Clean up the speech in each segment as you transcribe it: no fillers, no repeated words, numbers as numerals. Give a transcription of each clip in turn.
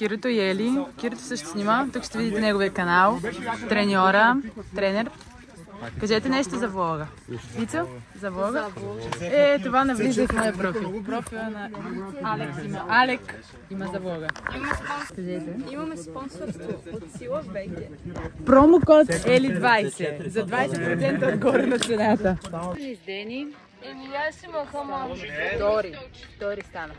Кирито и Ели. Кирито също снима. Тук ще видите неговия канал. Треньора, тренер. Кажете нещо за влога. Ицо? За влога? Това навлиза в моя профил. Профила на Алекс има. Алек има за влога. Имаме спонсорство от Сила БГ. Промокод Ели20 за 20% отгоре на цената. Издени. Аз имах, ама... Втори станах.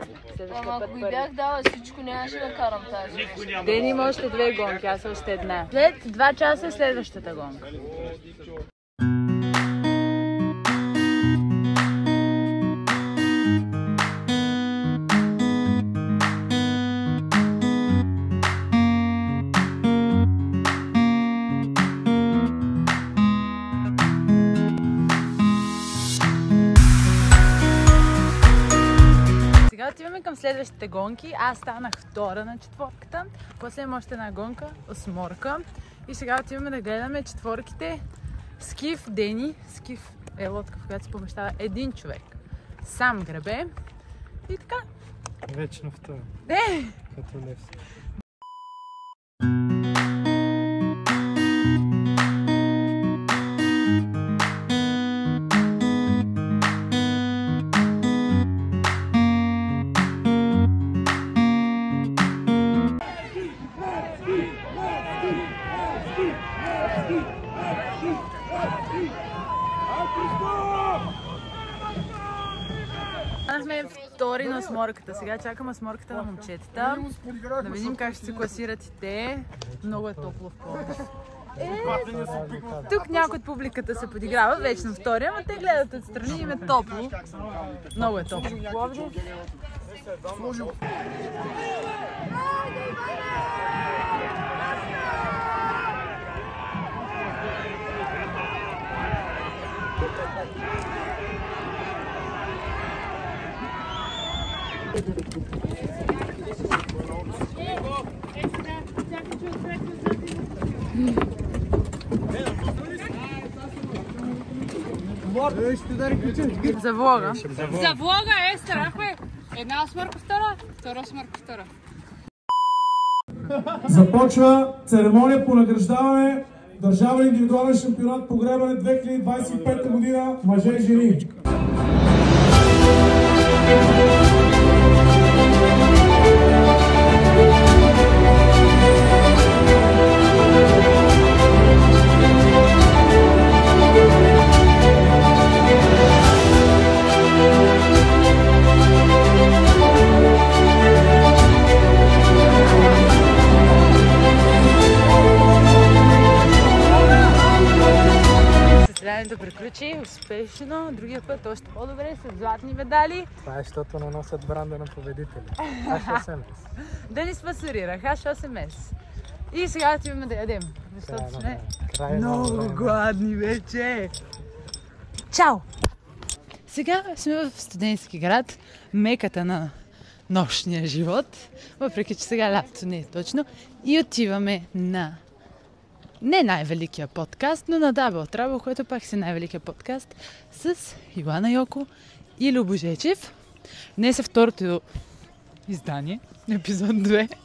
Ама ако ви бях дала всичко, нямаше да карам тази. Дени има още 2 гонки, аз още една. След 2 часа е следващата гонка. Сега отиваме към следващите гонки. Аз станах втора на четворката. После има още една гонка, осморка. И сега отиваме да гледаме четворките. Скиф Дени. Скиф е лодка, в която се помещава един човек. Сам гребе. И така. Вечно втора. Като Левски. Станахме втори на осморката. Сега чакам осморката на момчетата. Да видим как ще се класират и те. Много е топло в Пловдив. Тук някой от публиката се подиграва, вечно втори, ама те гледат отстрани и им е топло. Много е топло в Пловдив. За влога. За влога станахме една осморка втора осморка втора. Започва церемония по награждаване Държавен индивидуален шампионат по гребане 2025 година мъже и жени. Да приключи успешно, другия път още по-добре, с златни медали. Това е, защото не носят бранда на победителя. H8S. Да ни спонсорира, H8S. И сега отиваме да ядем, защото сме много гладни вече. Чао! Сега сме в студентски град, меката на нощния живот, въпреки че сега лятото не е точно. И отиваме на не най-великия подкаст, но на Double Trouble, който пак си най-великия подкаст с Йоана Йоко и Любо Жечев. Днес е второто издание, епизод 2,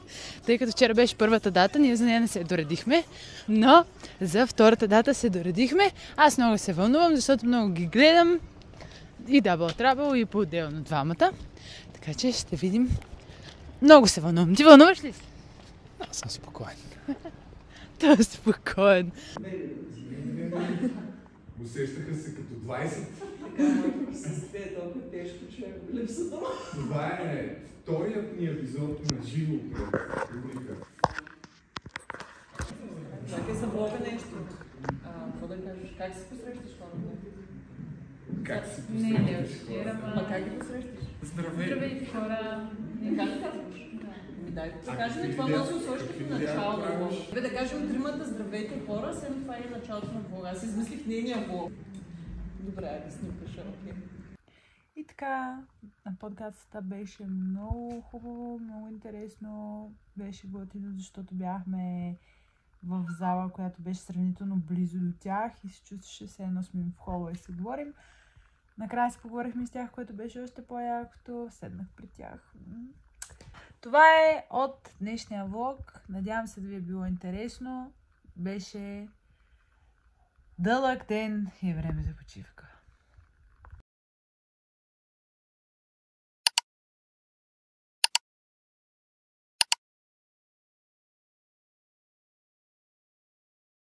тъй като вчера беше първата дата, ние за нея не се доредихме, но за втората дата се доредихме. Аз много се вълнувам, защото много ги гледам и Double Trouble и по-отделно двамата, така че ще видим. Много се вълнувам. Ти вълнуваш ли си? Аз съм спокоен. Той е спокоен. Усещаха се като 20. Присъствие е толкова тежко, човек. Липсата. Това е вторият ни епизод на живо рубрика. Чакай за влога нещо. Какво да кажеш? Как се посрещаш хората? Как се Не, Ма как ги посрещаш? Здравейте хора. Как да казваш? Да кажем, това носи усош като начало на влог. Да кажем тримата здравейте хора, след това е началото на влога. Аз измислих нейния влог. Добре, да снимкаш, окей. И така, на подкаста беше много хубаво, много интересно. Беше готино, защото бяхме в зала, която беше сравнително близо до тях и се чувстваше все едно сме в хола и се говорим. Накрая си поговорихме с тях, което беше още по-якото. Седнах при тях. Това е от днешния влог. Надявам се да ви е било интересно. Беше дълъг ден и време за почивка.